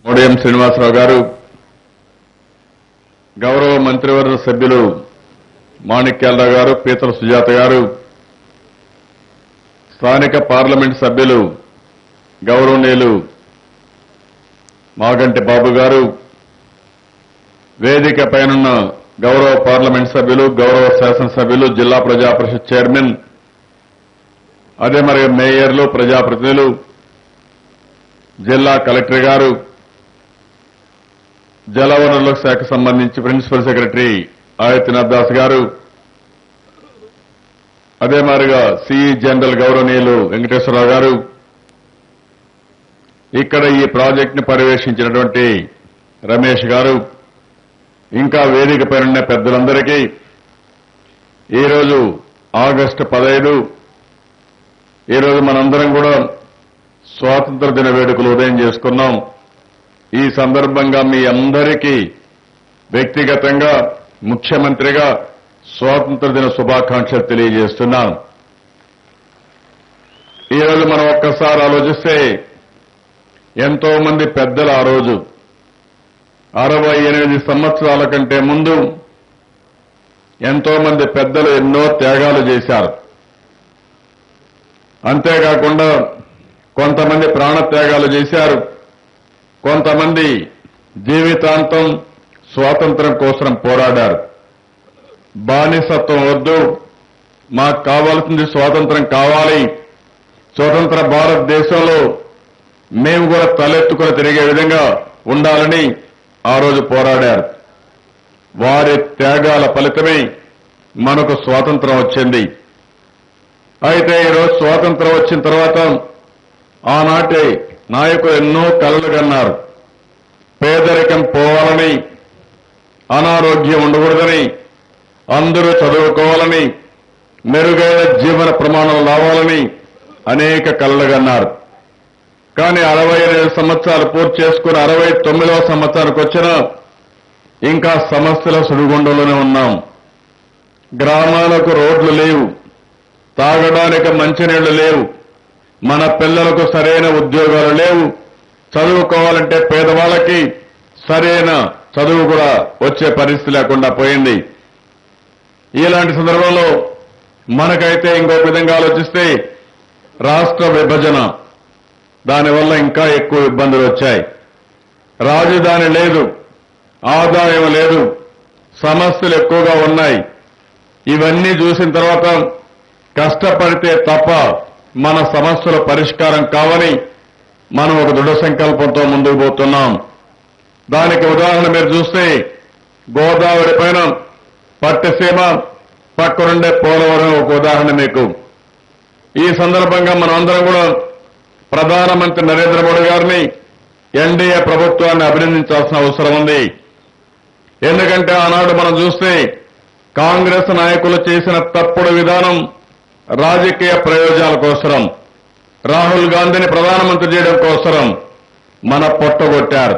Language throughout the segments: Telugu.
మోడియం శ్రీనివాసరావు గారు, గౌరవ మంత్రివర్గ సభ్యులు మాణిక్యాలరావు గారు, పీతల సుజాత గారు, స్థానిక పార్లమెంట్ సభ్యులు గౌరవనీయులు మాగంటి బాబు గారు, వేదిక పైనున్న గౌరవ పార్లమెంట్ సభ్యులు, గౌరవ శాసనసభ్యులు, జిల్లా ప్రజా పరిషత్ చైర్మన్, అదే మరి మేయర్లు, ప్రజాప్రతినిధులు, జిల్లా కలెక్టర్ గారు, జలవనరుల శాఖకు సంబంధించి ప్రిన్సిపల్ సెక్రటరీ ఆయతినాథ్ దాస్ గారు, అదే మాదిరిగా సిఈ జనరల్ గౌరవనీయులు వెంకటేశ్వరరావు గారు, ఇక్కడ ఈ ప్రాజెక్టును పర్యవేక్షించినటువంటి రమేష్ గారు, ఇంకా వేదిక పైన పెద్దలందరికీ ఈరోజు ఆగస్టు 15 ఈరోజు మనందరం కూడా స్వాతంత్ర దిన వేడుకలు ఉదయం చేసుకున్నాం. ఈ సందర్భంగా మీ అందరికీ వ్యక్తిగతంగా ముఖ్యమంత్రిగా స్వాతంత్ర దిన శుభాకాంక్షలు తెలియజేస్తున్నాను. ఈరోజు మనం ఒక్కసారి ఆలోచిస్తే ఎంతో మంది పెద్దలు ఆ రోజు 68 సంవత్సరాల కంటే ముందు ఎంతో మంది పెద్దలు ఎన్నో త్యాగాలు చేశారు. అంతేకాకుండా కొంతమంది ప్రాణత్యాగాలు చేశారు, కొంతమంది జీవితాంతం స్వాతంత్రం కోసం పోరాడారు. బానిసత్వం వద్దు, మాకు కావాల్సింది స్వాతంత్రం కావాలి, స్వతంత్ర భారతదేశంలో మేము కూడా తలెత్తుకుని తిరిగే విధంగా ఉండాలని ఆ రోజు పోరాడారు. వారి త్యాగాల ఫలితమే మనకు స్వాతంత్రం వచ్చింది. అయితే ఈరోజు స్వాతంత్రం వచ్చిన తర్వాత ఆనాటి నాయకులు ఎన్నో కలలు కన్నారు. పేదరికం పోవాలని, అనారోగ్యం ఉండకూడదని, అందరూ చదువుకోవాలని, మెరుగైన జీవన ప్రమాణాలు రావాలని అనేక కలలు కన్నారు. కానీ 68 సంవత్సరాలు పూర్తి చేసుకుని 69వ సంవత్సరానికి వచ్చినా ఇంకా సమస్యల సుడిగుండంలోనే ఉన్నాం. గ్రామాలకు రోడ్లు లేవు, తాగడానికి మంచినీళ్లు లేవు, మన పిల్లలకు సరైన ఉద్యోగాలు లేవు, చదువుకోవాలంటే పేదవాళ్ళకి సరైన చదువు కూడా వచ్చే పరిస్థితి లేకుండా పోయింది. ఇలాంటి సందర్భంలో మనకైతే ఇంకో విధంగా ఆలోచిస్తే రాష్ట్ర విభజన, దానివల్ల ఇంకా ఎక్కువ ఇబ్బందులు వచ్చాయి. రాజధాని లేదు, ఆదాయం లేదు, సమస్యలు ఎక్కువగా ఉన్నాయి. ఇవన్నీ చూసిన తర్వాత కష్టపడితే తప్ప మన సమస్యల పరిష్కారం కావని మనం ఒక దృఢ సంకల్పంతో ముందుకు పోతున్నాం. దానికి ఉదాహరణ మీరు చూస్తే గోదావరి పైన పట్టిసీమ, పక్కనుండే పోలవరం ఒక ఉదాహరణ మీకు. ఈ సందర్భంగా మనం అందరం కూడా ప్రధానమంత్రి నరేంద్ర మోడీ గారిని, ఎన్డీఏ ప్రభుత్వాన్ని అభినందించాల్సిన అవసరం ఉంది. ఎందుకంటే ఆనాడు మనం చూస్తే కాంగ్రెస్ నాయకులు చేసిన తప్పుడు విధానం రాజకీయ ప్రయోజనాల కోసం, రాహుల్ గాంధీని ప్రధానమంత్రి చేయడం కోసం మన పొట్టగొట్టారు.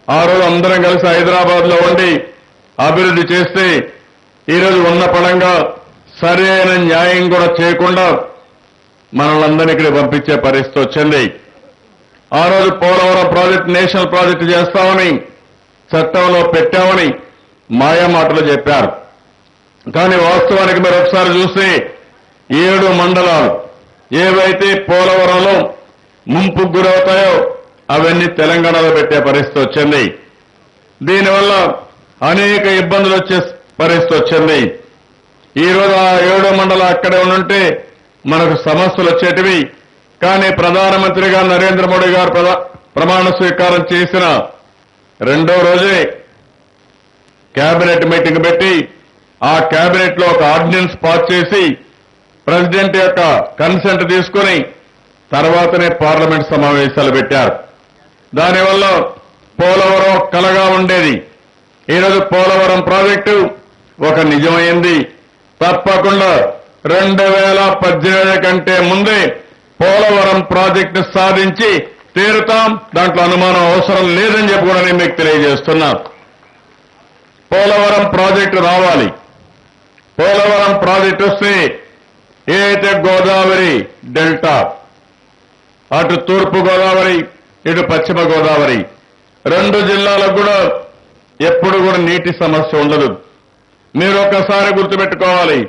ఆ రోజు అందరం కలిసి హైదరాబాద్ లో ఉండి అభివృద్ధి చేస్తే ఈరోజు ఉన్న పడంగా సరైన న్యాయం కూడా చేయకుండా మనల్ని ఇక్కడ పంపించే పరిస్థితి వచ్చింది. ఆ రోజు పోలవరం ప్రాజెక్టు నేషనల్ ప్రాజెక్టు చేస్తామని చట్టంలో పెట్టామని మాయమాటలు చెప్పారు. కానీ వాస్తవానికి మీరు ఒకసారి చూస్తే 7 మండలాలు ఏవైతే పోలవరంలో ముంపుకు గురవుతాయో అవన్నీ తెలంగాణలో పెట్టే పరిస్థితి వచ్చింది. దీనివల్ల అనేక ఇబ్బందులు వచ్చే పరిస్థితి వచ్చింది. ఈరోజు ఆ 7 మండలాలు అక్కడే ఉంటే మనకు సమస్యలు వచ్చేటివి. కానీ ప్రధానమంత్రిగా నరేంద్ర మోడీ గారు ప్రమాణ స్వీకారం చేసిన రెండో రోజే కేబినెట్ మీటింగ్ పెట్టి ఆ కేబినెట్ లో ఒక ఆర్డినెన్స్ పాస్ చేసి ప్రెసిడెంట్ యొక్క కన్సెంట్ తీసుకుని తర్వాతనే పార్లమెంట్ సమావేశాలు పెట్టారు. దానివల్ల పోలవరం కలగా ఉండేది. ఈరోజు పోలవరం ప్రాజెక్టు ఒక నిజమైంది. తప్పకుండా 2018 కంటే ముందే పోలవరం ప్రాజెక్టు సాధించి తీరుతాం, దాంట్లో అనుమానం అవసరం లేదని చెప్పి కూడా నేను మీకు తెలియజేస్తున్నా. పోలవరం ప్రాజెక్టు రావాలి. పోలవరం ప్రాజెక్టు వస్తే ఏదైతే గోదావరి డెల్టా, అటు తూర్పు గోదావరి, ఇటు పశ్చిమ గోదావరి 2 జిల్లాలకు కూడా ఎప్పుడు కూడా నీటి సమస్య ఉండదు. మీరు ఒక్కసారి గుర్తుపెట్టుకోవాలి.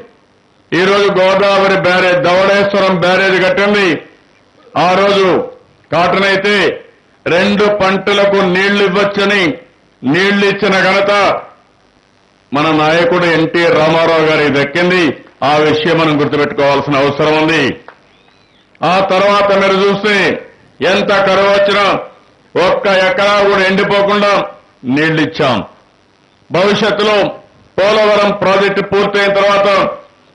ఈరోజు గోదావరి బ్యారేజ్, ధవళేశ్వరం బ్యారేజ్ కట్టింది. ఆ రోజు కాటన్ అయితే 2 పంటలకు నీళ్లు ఇవ్వచ్చని నీళ్లు ఇచ్చిన ఘనత మన నాయకుడు ఎన్టీ రామారావు గారికి దక్కింది. ఆ విషయం మనం గుర్తుపెట్టుకోవాల్సిన అవసరం ఉంది. ఆ తర్వాత మీరు చూస్తే ఎంత కరువు వచ్చినా 1 ఎకరా కూడా ఎండిపోకుండా నీళ్లు ఇచ్చాం. భవిష్యత్తులో పోలవరం ప్రాజెక్టు పూర్తయిన తర్వాత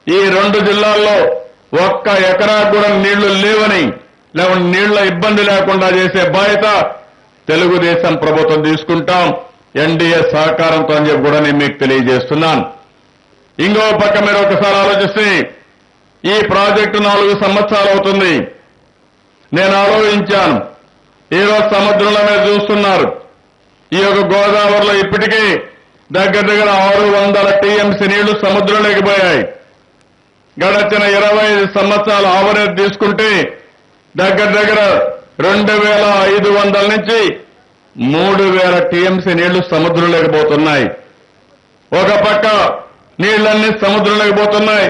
ఈ 2 జిల్లాల్లో 1 ఎకరా కూడా నీళ్లు లేవని, లేకుంటే నీళ్ల ఇబ్బంది లేకుండా చేసే బాధ్యత తెలుగుదేశం ప్రభుత్వం తీసుకుంటాం, ఎన్డీఏ సహకారంతో అని చెప్పి కూడా నేను మీకు తెలియజేస్తున్నాను. ఇంకో పక్క మీరు ఒకసారి ఆలోచిస్తే ఈ ప్రాజెక్టు 4 సంవత్సరాలు అవుతుంది. నేను ఆలోచించాను. ఈరోజు సముద్రంలో మీరు చూస్తున్నారు. ఈ యొక్క గోదావరిలో ఇప్పటికీ దగ్గర 600 టీఎంసీ నీళ్లు సముద్రంలోకి పోయాయి. గడచిన 25 సంవత్సరాల ఆవరేజ్ తీసుకుంటే దగ్గర 2500 నుంచి 3000 టీఎంసీ నీళ్లు సముద్రంలోకి పోతున్నాయి. ఒక పక్క నీళ్లన్నీ సముద్రంలోకి పోతున్నాయి.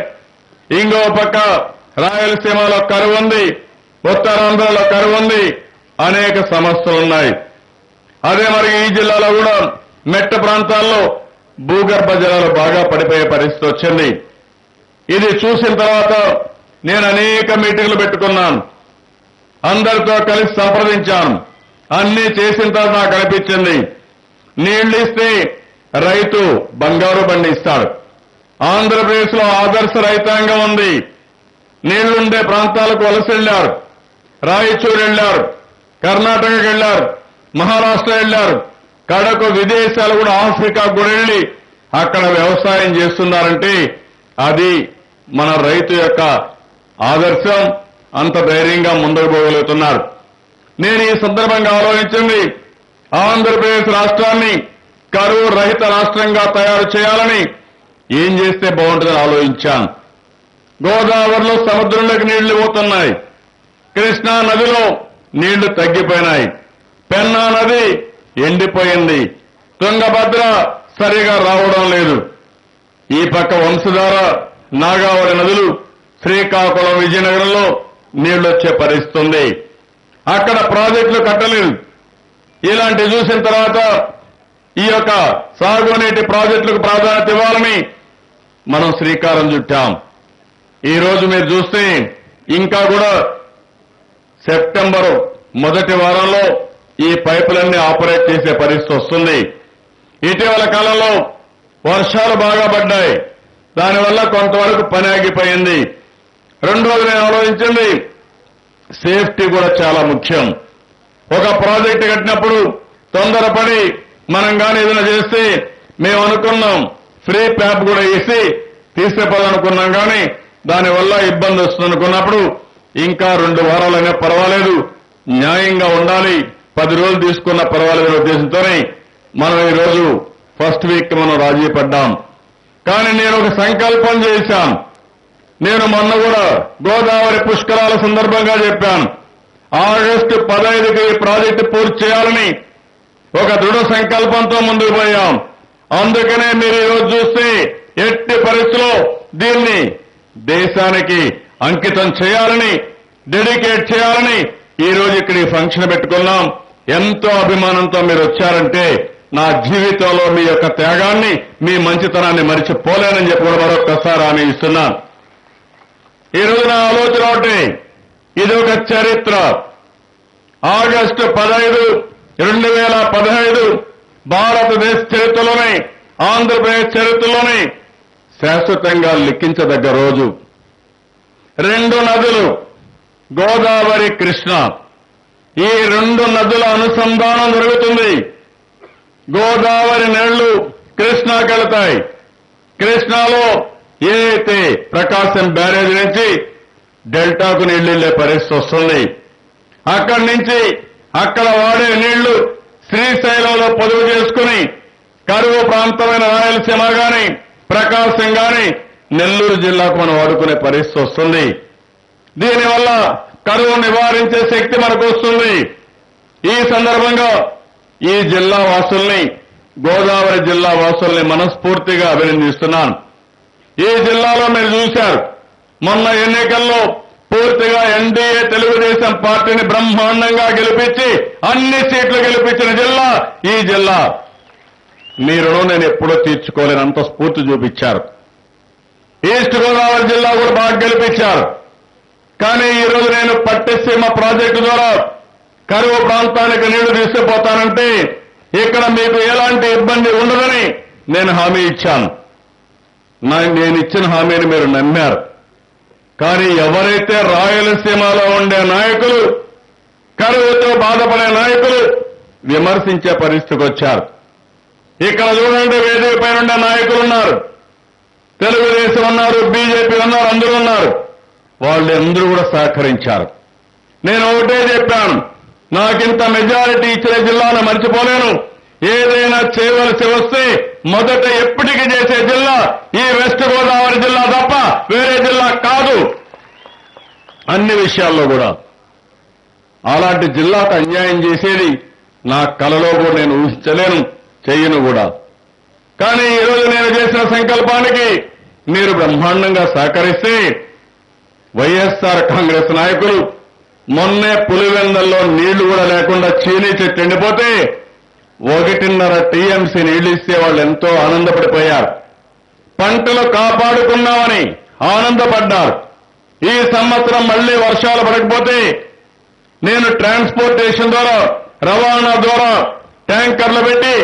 ఇంకో పక్క రాయలసీమలో కరువు ఉంది, ఉత్తరాంధ్రలో కరువు ఉంది, అనేక సమస్యలు ఉన్నాయి. అదే మరి ఈ జిల్లాలో కూడా మెట్ట ప్రాంతాల్లో భూగర్భ జలాలు బాగా పడిపోయే పరిస్థితి వచ్చింది. ఇది చూసిన తర్వాత నేను అనేక మీటింగ్లు పెట్టుకున్నాను. అందరితో కలిసి సంప్రదించాను. అన్నీ చేసిన తర్వాత నాకు అనిపించింది, నీళ్లు ఇస్తే రైతు బంగారు బండి ఇస్తాడు. ఆంధ్రప్రదేశ్లో ఆదర్శ రైతాంగం ఉంది. నీళ్లుండే ప్రాంతాలకు వలస వెళ్లారు, రాయచూరు వెళ్లారు, కర్ణాటకకు వెళ్లారు, మహారాష్ట్ర వెళ్లారు, కడకు విదేశాలు కూడా ఆఫ్రికాకు కూడా వెళ్లి అక్కడ వ్యవసాయం చేస్తున్నారంటే అది మన రైతు యొక్క ఆదర్శం. అంత ధైర్యంగా ముందుకు పోగలుగుతున్నారు. నేను ఈ సందర్భంగా ఆలోచించింది, ఆంధ్రప్రదేశ్ రాష్ట్రాన్ని కరువు రహిత రాష్ట్రంగా తయారు చేయాలని ఏం చేస్తే బాగుంటుందని ఆలోచించాను. గోదావరిలో సముద్రంలోకి నీళ్లు పోతున్నాయి. కృష్ణా నదిలో నీళ్లు తగ్గిపోయినాయి. పెన్నా నది ఎండిపోయింది. తుంగభద్ర సరిగా రావడం లేదు. ఈ పక్క వంశధార, నాగావళి నదులు శ్రీకాకుళం, విజయనగరంలో నీళ్లు వచ్చే పరిస్థితి ఉంది. అక్కడ ప్రాజెక్టులు కట్టలేదు. ఇలాంటి చూసిన తర్వాత ఈ యొక్క సాగునీటి ప్రాజెక్టులకు ప్రాధాన్యత ఇవ్వాలని మనం శ్రీకారం చుట్టాం. ఈ రోజు మీరు చూస్తే ఇంకా కూడా సెప్టెంబర్ మొదటి వారంలో ఈ పైపులన్నీ ఆపరేట్ చేసే పరిస్థితి వస్తుంది. ఇటీవల కాలంలో వర్షాలు బాగా పడ్డాయి. దానివల్ల కొంతవరకు పని ఆగిపోయింది. రెండోది నేను ఆలోచించింది, సేఫ్టీ కూడా చాలా ముఖ్యం. ఒక ప్రాజెక్టు కట్టినప్పుడు తొందరపడి మనం కానీ ఏదైనా చేస్తే మేము అనుకున్నాం ఫ్రీ ప్యాప్ కూడా వేసి తీసుకుపోవాలనుకున్నాం, కానీ దానివల్ల ఇబ్బంది వస్తుందనుకున్నప్పుడు ఇంకా 2 వారాలైనా పర్వాలేదు, న్యాయంగా ఉండాలి, 10 రోజులు తీసుకున్న పర్వాలేదు ఉద్దేశంతోనే మనం ఈరోజు ఫస్ట్ వీక్ మనం రాజీ పడ్డాం. కానీ నేను ఒక సంకల్పం చేశాను. నేను మొన్న కూడా గోదావరి పుష్కరాల సందర్భంగా చెప్పాను, ఆగస్టు 15కి ఈ ప్రాజెక్టు పూర్తి చేయాలని ఒక దృఢ సంకల్పంతో ముందుకు పోయాం. అందుకనే మీరు ఈరోజు చూస్తే ఎట్టి పరిస్థితుల్లో దీన్ని దేశానికి అంకితం చేయాలని, డెడికేట్ చేయాలని ఈ రోజు ఇక్కడ ఈ ఫంక్షన్ పెట్టుకున్నాం. ఎంతో అభిమానంతో మీరు వచ్చారంటే నా జీవితంలో మీ యొక్క త్యాగాన్ని, మీ మంచితనాన్ని మరిచిపోలేనని చెప్పి కూడా మరొక్కసారి హామీ ఇస్తున్నాను. ఈ రోజు నా ఆలోచన ఒకటి, ఇది ఒక చరిత్ర. ఆగస్టు 15, 2015 భారతదేశ చరిత్రలోనే, ఆంధ్రప్రదేశ్ చరిత్రలోనే శాశ్వతంగా లిఖించదగ్గ రోజు. 2 నదులు గోదావరి, కృష్ణ, ఈ 2 నదుల అనుసంధానం జరుగుతుంది. గోదావరి నీళ్లు కృష్ణాకి వెళతాయి. కృష్ణాలో ఏదైతే ప్రకాశం బ్యారేజ్ నుంచి డెల్టాకు నీళ్లు వెళ్లే పరిస్థితి వస్తుంది. అక్కడి నుంచి అక్కడ వాడే నీళ్లు శ్రీశైలంలో పొదుపు చేసుకుని కరువు ప్రాంతమైన రాయలసీమ గాని, ప్రకాశం గాని, నెల్లూరు జిల్లాకు మనం వాడుకునే పరిస్థితి వస్తుంది. దీనివల్ల కరువు నివారించే శక్తి మనకు వస్తుంది. ఈ సందర్భంగా ఈ జిల్లా వాసుల్ని, గోదావరి జిల్లా వాసుల్ని మనస్ఫూర్తిగా అభినందిస్తున్నాను. ఈ జిల్లాలో మీరు చూశారు, మొన్న ఎన్నికల్లో పూర్తిగా ఎన్డీఏ తెలుగుదేశం పార్టీని బ్రహ్మాండంగా గెలిపించి అన్ని సీట్లు గెలిపించిన జిల్లా ఈ జిల్లా. మీ రుణం నేను ఎప్పుడూ తీర్చుకోలేనంత స్ఫూర్తి చూపించారు. ఈస్ట్ గోదావరి జిల్లా కూడా బాగా గెలిపించారు. కానీ ఈరోజు నేను పట్టిసీమ ప్రాజెక్టు ద్వారా కరువు ప్రాంతానికి నీళ్లు తీసుకుపోతానంటే ఇక్కడ మీకు ఎలాంటి ఇబ్బంది ఉండదని నేను హామీ ఇచ్చాను. నేను ఇచ్చిన హామీని మీరు నమ్మారు. కానీ ఎవరైతే రాయలసీమలో ఉండే నాయకులు, కరువుతో బాధపడే నాయకులు విమర్శించే పరిస్థితికి వచ్చారు. ఇక్కడ చూడండి, వేదిక పైన ఉండే నాయకులు ఉన్నారు, తెలుగుదేశం ఉన్నారు, బీజేపీ ఉన్నారు, అందరూ ఉన్నారు. వాళ్ళందరూ కూడా సహకరించారు. నేను ఒకటే చెప్పాను, నాకింత మెజారిటీ ఇచ్చిన జిల్లాను మర్చిపోలేను. ఏదైనా చేయవలసి వస్తే మొదట ఎప్పటికీ చేసే జిల్లా ఈ వెస్ట్ గోదావరి జిల్లా తప్ప వేరే జిల్లా కాదు. అన్ని విషయాల్లో కూడా అలాంటి జిల్లాకు అన్యాయం చేసేది నా కలలో కూడా నేను ఊహించలేను, చెయ్యను కూడా. కానీ ఈరోజు నేను చేసిన సంకల్పానికి మీరు బ్రహ్మాండంగా సహకరిస్తే వైఎస్ఆర్ కాంగ్రెస్ నాయకులు మొన్నే పులివెందల్లో నీళ్లు కూడా లేకుండా చీనీ చెట్టు ఎండిపోతే 1.5 టీఎంసీ నీళ్లు ఇస్తే వాళ్ళు ఎంతో ఆనందపడిపోయారు. పంటలు కాపాడుకున్నామని ఆనందపడ్డారు. ఈ సంవత్సరం మళ్లీ వర్షాలు పడకపోతే నేను ట్రాన్స్పోర్టేషన్ ద్వారా, రవాణా ద్వారా ట్యాంకర్లు పెట్టి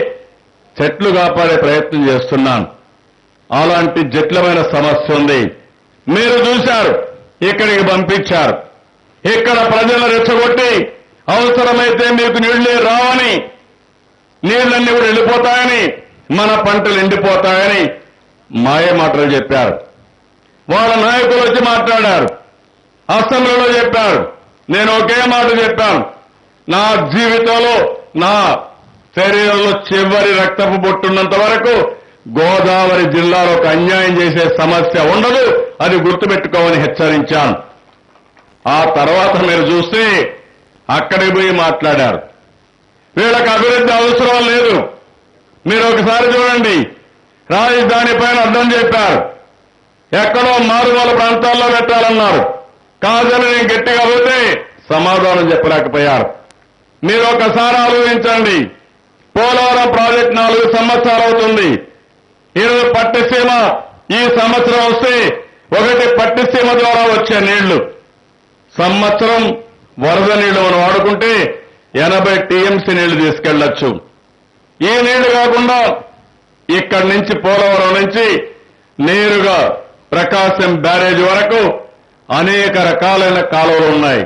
చెట్లు కాపాడే ప్రయత్నం చేస్తున్నాను. అలాంటి జటిలమైన సమస్య ఉంది. మీరు చూశారు, ఇక్కడికి పంపించారు. ఇక్కడ ప్రజలు రెచ్చగొట్టి అవసరమైతే మీకు నీళ్లే రావని, నీళ్లన్నీ కూడా వెళ్ళిపోతాయని, మన పంటలు ఎండిపోతాయని మాయ మాటలు చెప్పారు. వాళ్ళ నాయకులు వచ్చి మాట్లాడారు, అసెంబ్లీలో చెప్పారు. నేను ఒకే మాట చెప్పాను, నా జీవితంలో నా శరీరంలో చివరి రక్తపు బొట్టున్నంత వరకు గోదావరి జిల్లాలో ఒక అన్యాయం చేసే సమస్య ఉండదు, అది గుర్తుపెట్టుకోమని హెచ్చరించాను. ఆ తర్వాత మీరు చూస్తే అక్కడికి పోయి మాట్లాడారు. వీళ్ళకి అభివృద్ధి అవసరం లేదు. మీరు ఒకసారి చూడండి, రాజధాని పైన అర్థం చెప్పారు, ఎక్కడో మారుమూల ప్రాంతాల్లో పెట్టాలన్నారు. కాదని నేను గట్టిగా పోతే సమాధానం చెప్పలేకపోయారు. మీరు ఒకసారి ఆలోచించండి, పోలవరం ప్రాజెక్టు 4 సంవత్సరాలు అవుతుంది. ఈరోజు పట్టిసీమ ఈ సంవత్సరం వస్తే ఒకటి పట్టిసీమ ద్వారా వచ్చే నీళ్లు, సంవత్సరం వరద నీళ్లు మనం వాడుకుంటే 80 టీఎంసీ నీళ్లు తీసుకెళ్లొచ్చు. ఈ నీళ్లు కాకుండా ఇక్కడి నుంచి పోలవరం నుంచి నేరుగా ప్రకాశం బ్యారేజ్ వరకు అనేక రకాలైన కాలువలు ఉన్నాయి.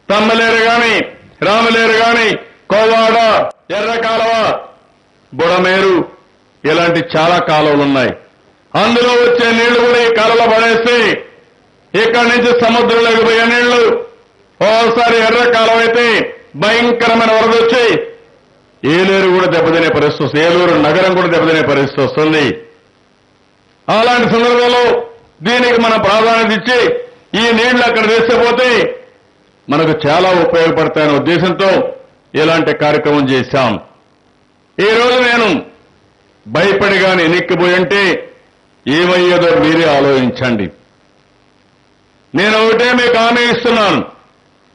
తమ్మలేరు గాని, రామలేరు గాని, కోవాడ, ఎర్ర కాలువ, బుడమేరు, ఇలాంటి చాలా కాలువలు ఉన్నాయి. అందులో వచ్చే నీళ్లు కూడా ఈ కాలువలో పడేస్తే ఇక్కడి నుంచి సముద్రంలోకి పోయే నీళ్లు ఓసారి ఎర్ర కాలువ అయితే భయంకరమైన వరద వచ్చి ఏలూరు కూడా దెబ్బతినే పరిస్థితి వస్తుంది, ఏలూరు నగరం కూడా దెబ్బతినే పరిస్థితి వస్తుంది. అలాంటి సందర్భంలో దీనికి మనం ప్రాధాన్యత ఇచ్చి ఈ నీళ్లు అక్కడ తీసుకుపోతే మనకు చాలా ఉపయోగపడతాయనే ఉద్దేశంతో ఇలాంటి కార్యక్రమం చేశాం. ఈ రోజు నేను భయపడి గాని ఎన్నిక్కిపోయింటే ఏమయ్యేదో మీరే ఆలోచించండి. నేను ఒకటే మీకు హామీ ఇస్తున్నాను,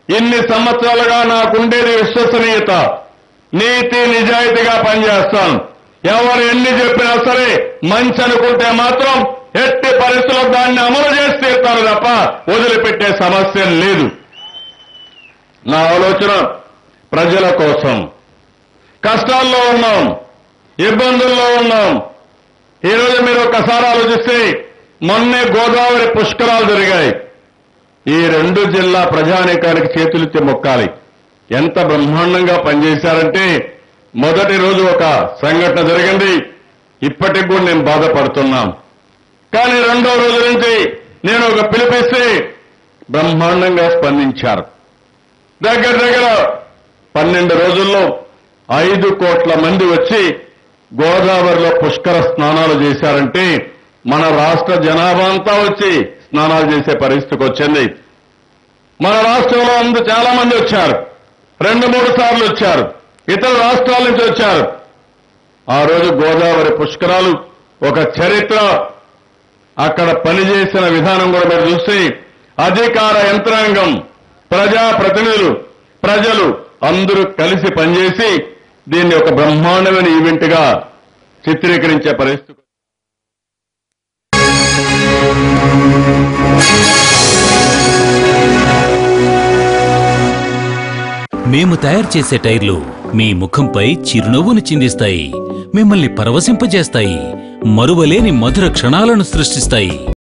ఇన్ని సంవత్సరాలుగా నాకుండేది విశ్వసనీయత, నీతి నిజాయితీగా పనిచేస్తాను. ఎవరు ఎన్ని చెప్పినా సరే మంచి అనుకుంటే మాత్రం ఎట్టి పరిస్థితుల్లో దాన్ని అమలు చేసి తీరుతాను తప్ప వదిలిపెట్టే సమస్య లేదు. నా ఆలోచన ప్రజల కోసం. కష్టాల్లో ఉన్నాం, ఇబ్బందుల్లో ఉన్నాం. ఈరోజు మీరు ఒక్కసారి ఆలోచిస్తే మొన్నే గోదావరి పుష్కరాలు జరిగాయి. ఈ 2 జిల్లా ప్రజానీకానికి చేతులెత్తి మొక్కాలి. ఎంత బ్రహ్మాండంగా పనిచేశారంటే మొదటి రోజు ఒక సంఘటన జరిగింది, ఇప్పటికి కూడా నేను బాధపడుతున్నాం. కానీ 2వ రోజు నుంచి నేను ఒక పిలిపిస్తే బ్రహ్మాండంగా స్పందించారు. దగ్గర 12 రోజుల్లో 5 కోట్ల మంది వచ్చి గోదావరిలో పుష్కర స్నానాలు చేశారంటే మన రాష్ట్ర జనాభా అంతా వచ్చి స్నానాలు చేసే పరిస్థితికి వచ్చింది. మన రాష్ట్రంలో చాలా మంది వచ్చారు. 2-3 సార్లు వచ్చారు, ఇతర రాష్ట్రాల నుంచి వచ్చారు. ఆ రోజు గోదావరి పుష్కరాలు ఒక చరిత్ర. అక్కడ పనిచేసిన విధానం కూడా మీరు చూస్తే అధికార యంత్రాంగం, ప్రజాప్రతినిధులు, ప్రజలు అందరూ కలిసి పనిచేసి దీన్ని ఒక బ్రహ్మాండమైన ఈవెంట్ గా చిత్రీకరించే పరిస్థితి. మేము తయారు చేసే టైర్లు మీ ముఖంపై చిరునవ్వును చిందిస్తాయి, మిమ్మల్ని పరవశింపజేస్తాయి, మరువలేని మధుర క్షణాలను సృష్టిస్తాయి.